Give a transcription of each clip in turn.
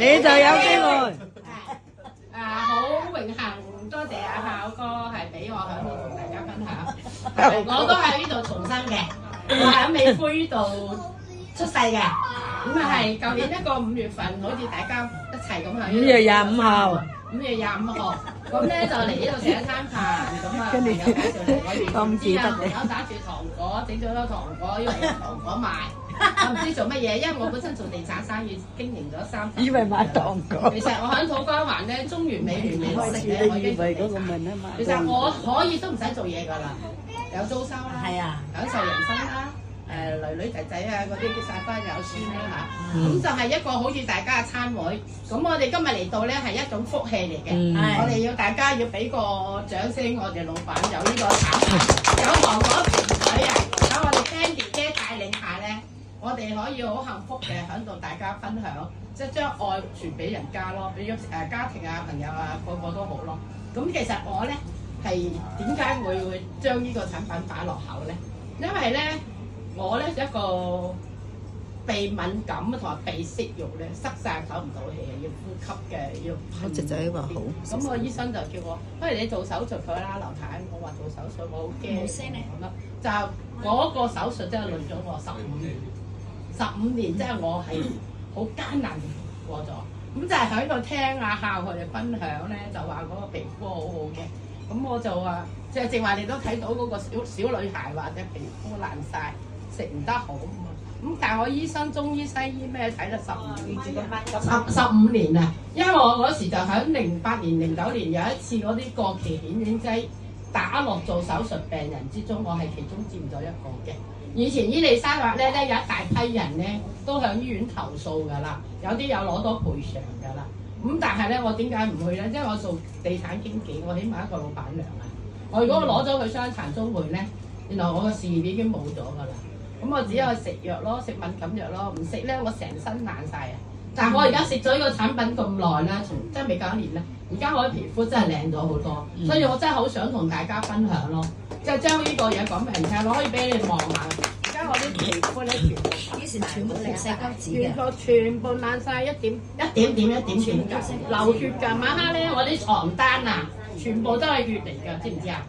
你就有機會。好榮幸，多謝阿孝哥係俾我喺度同大家分享。我都喺呢度重生嘅，我喺美孚呢度出世嘅。咁啊係舊年一個5月份，好似大家一齊咁去。5月25號。5月25號，咁咧就嚟呢度食一餐飯，咁啊朋友介紹嚟，我唔知啊，朋友打住糖果，整咗粒糖果，以為有糖果賣，我唔知做乜嘢，因為我本身做地產生意，經營咗30年。以為買糖果。其實我喺土瓜灣咧，中原美聯美食咧，我已經做地產。其實我可以都唔使做嘢㗎啦，有租收啦，享受人生啦。女仔仔啊，嗰啲叫晒翻有孫啦嚇，咁就係一個好似大家嘅餐會。咁我哋今日嚟到咧係一種福氣嚟嘅，我哋要大家要俾個掌聲，我哋老闆有呢個產品，有糖果甜水啊，喺我哋 Candy 姐帶領下咧，我哋可以好幸福嘅喺度大家分享，即係將愛傳俾人家咯，俾咗家庭啊朋友啊個個都好咯。咁其實我咧係點解會將呢個產品擺落口咧？因為咧。我咧一個鼻敏感同埋鼻息肉咧，塞晒唞唔到氣啊，要呼吸嘅，要噴。我侄仔話好。咁個醫生就叫我，不如你做手術佢啦，劉太。我話做手術，我好驚。冇聲咧。咁啦，就嗰個手術真係累咗我15年，15年即係我係好艱難過咗。咁就係喺度聽阿孝佢哋分享咧，就話嗰個皮膚好好嘅。咁我就話，即係正話你都睇到嗰個小女孩話隻皮膚爛晒。食唔得好啊嘛，咁但係我醫生中醫西醫咩睇咗15年啊，因為我嗰時就喺08年、09年有一次嗰啲過期顯影劑打落做手術病人之中，我係其中佔咗一個嘅。以前伊利沙伯咧有一大批人咧都向醫院投訴㗎啦，有啲有攞到賠償㗎啦。咁但係咧我點解唔去咧？因為我做地產經紀，我起碼一個老闆娘啊。我如果我攞咗佢傷殘綜援咧，原來我個事業已經冇咗㗎啦。咁我只有食藥咯，食敏感藥咯，唔食咧我成身爛晒啊！但係我而家食咗呢個產品咁耐啦，真係未夠1年咧，而家我啲皮膚真係靚咗好多，所以我真係好想同大家分享咯，即係將呢個嘢講俾人聽，我可以俾你望下。而家我啲皮膚咧全部以前全部係細膠紙嘅，全部爛晒，一點流血㗎。晚黑咧我啲床單啊，全部都係血嚟㗎，知唔知啊？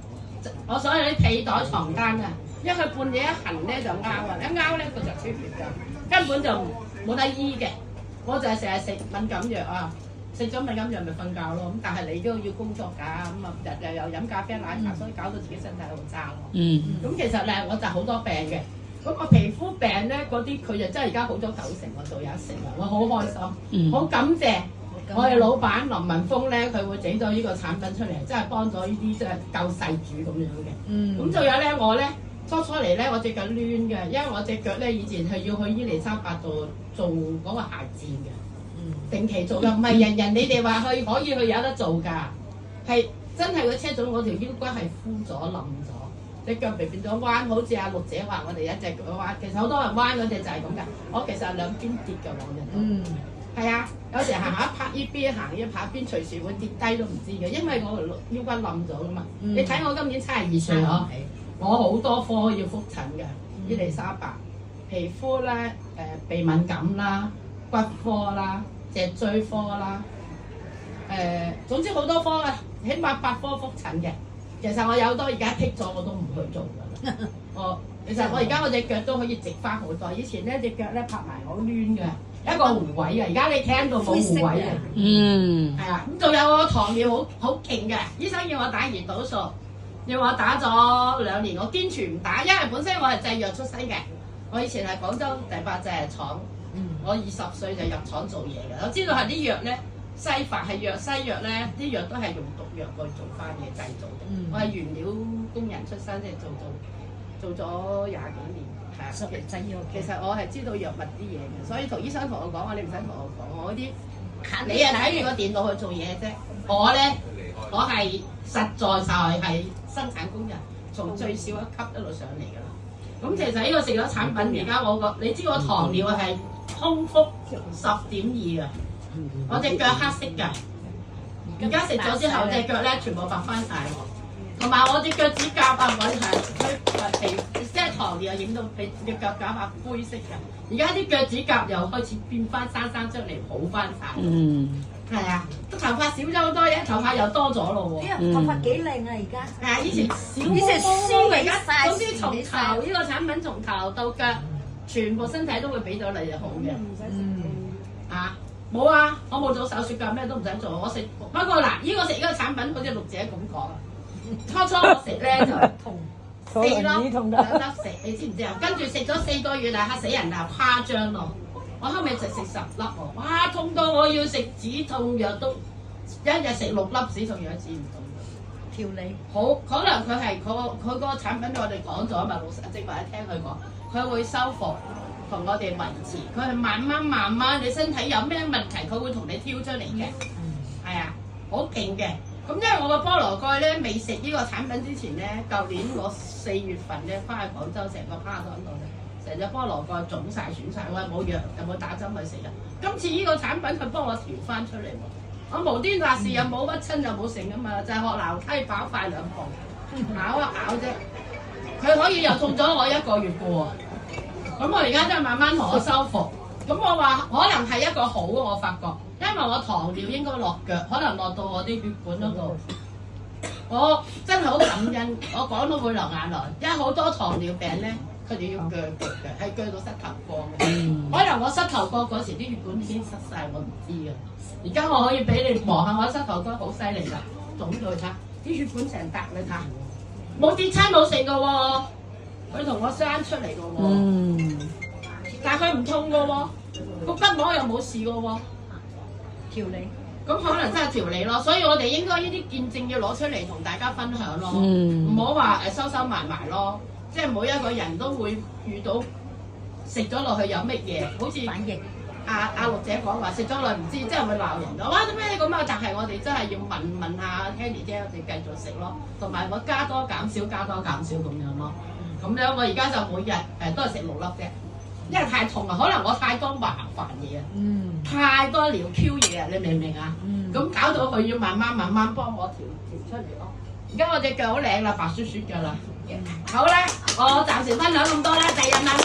我所有啲被袋床單啊。因為佢半夜一痕咧就拗啊，一拗咧佢就出血㗎，根本就冇得醫嘅。我就係成日食敏感藥啊，食咗敏感藥咪瞓覺咯。咁但係你都要工作㗎，咁啊日日又飲咖啡奶茶，所以搞到自己身體好差咯。咁其實咧我就好多病嘅，咁個皮膚病咧嗰啲佢就真係而家好咗90成，我做有1成啊，我好開心，好感謝我哋老闆林文峰咧，佢會整咗呢個產品出嚟，真係幫咗呢啲即係救世主咁樣嘅。咁仲有咧我咧。初嚟咧，我隻腳攣嘅，因為我隻腳咧以前係要去伊利沙伯度做嗰個鞋墊嘅，定期做嘅，唔係人人你哋話去可以去有得做㗎，係真係個車總嗰條腰骨係枯咗冧咗，隻腳咪變咗彎，好似阿陸姐話我哋一隻腳彎，其實好多人彎嗰隻就係咁㗎，我其實係兩邊跌㗎往日，係啊，有時行下一拍呢邊行一拍邊，隨時會跌低都唔知嘅，因為我腰骨冧咗㗎嘛，你睇我今年72歲嗬。我好多科要覆診嘅，伊利沙伯皮膚咧，鼻敏感啦、骨科啦、脊椎科啦，總之好多科啊，起碼8科覆診嘅。其實我有好多而家剔咗我都唔去做㗎啦。其實我而家我隻腳都可以直翻好多，以前咧隻腳咧拍埋好攣嘅，一個弧位啊，而家你聽到冇弧位啊。係啊，咁仲有我糖尿好勁嘅，醫生要我打胰島素。要我打咗2年，我堅持唔打，因為本身我係製藥出身嘅。我以前係廣州第8製廠，我20歲就入廠做嘢嘅。我知道係啲藥咧，西法係藥西藥咧，啲藥都係用毒藥去做翻嘅製造嘅。我係原料工人出身，即係做咗20幾年，係啊。其實我係知道藥物啲嘢嘅，所以同醫生同我講話，你唔使同我講，我啲你係睇住個電腦去做嘢啫。我咧，我係實在就係生產工人，從最少一級一路上嚟㗎啦。咁其實呢個食咗產品，而家你知我糖尿係空腹10.2啊，我隻腳黑色㗎。而家食咗之後，隻腳咧全部白翻晒喎。同埋我隻腳趾甲啊，我係佢即係糖尿影到俾隻腳甲啊灰色嘅。而家啲腳趾甲又開始變翻生出嚟，好翻晒。係啊，頭髮少咗好多嘢，頭髮又多咗咯喎。頭髮幾靚啊！而家係以前少，以前疏而家總之從頭呢個產品從頭到腳，全部身體都會俾到你就好嘅。啊，冇啊，我冇做手術㗎，咩都唔使做，我食。不過嗱，呢個食呢個產品好似陸姐咁講，初我食咧就痛4粒2粒食，你知唔知啊？跟住食咗4個月啊，嚇死人啦，誇張咯！我後尾就食10粒喎，哇痛到我要食止痛藥都一日食6粒止痛藥止唔到。調理好，可能佢係佢個產品我哋講咗嘛，老實正話聽佢講，佢會修復同我哋維持，佢係慢慢你身體有咩問題，佢會同你挑出嚟嘅，係啊，好勁嘅。咁因為我個菠蘿蓋咧未食呢個產品之前咧，舊年我4月份咧翻去廣州成個趴檔度，成隻菠蘿蓋腫晒損晒，我又冇藥又冇打針去食啊。今次呢個產品佢幫我調翻出嚟喎，我無端白事又冇屈親又冇成噶嘛，就係學樓梯跑快2步，咬一咬啫，佢可以又痛咗我1個月嘅喎。咁我而家真係慢慢同我修復。咁我話可能係一個好，我發覺，因為我糖尿應該落腳，可能落到我啲血管嗰度。我真係好感恩，我講到會流眼淚，因為好多糖尿病咧，佢哋要鋸腳嘅，係鋸到膝頭哥嘅。可能我膝頭哥嗰時啲血管已經塞晒，我唔知嘅。而家我可以俾你望下我膝頭哥，好犀利㗎，腫到睇，啲血管成笪你睇，冇跌親冇成嘅喎，佢同我生出嚟嘅喎。但係佢唔痛嘅喎，個骨膜又冇事嘅喎，調理，咁可能真係調理咯，所以我哋應該呢啲見證要攞出嚟同大家分享咯，唔好話收埋咯，即係每一個人都會遇到食咗落去有乜嘢，好似反應。阿陸姐講話食咗落唔知，即係會鬧人㗎，哇點解你咁啊？但係我哋真係要問下 Candy 姐，我哋繼續食咯，同埋我加多減少咁樣咯，咁樣我而家就每日都係食6粒啫。因為太痛啊，可能我太多麻煩嘢啊，太多療 Q 嘢啊，你明唔明啊？咁搞到佢要慢慢幫我調出嚟咯。而家我隻腳好靚啦，白雪雪㗎啦。好啦，我暫時分享咁多啦，第日慢慢。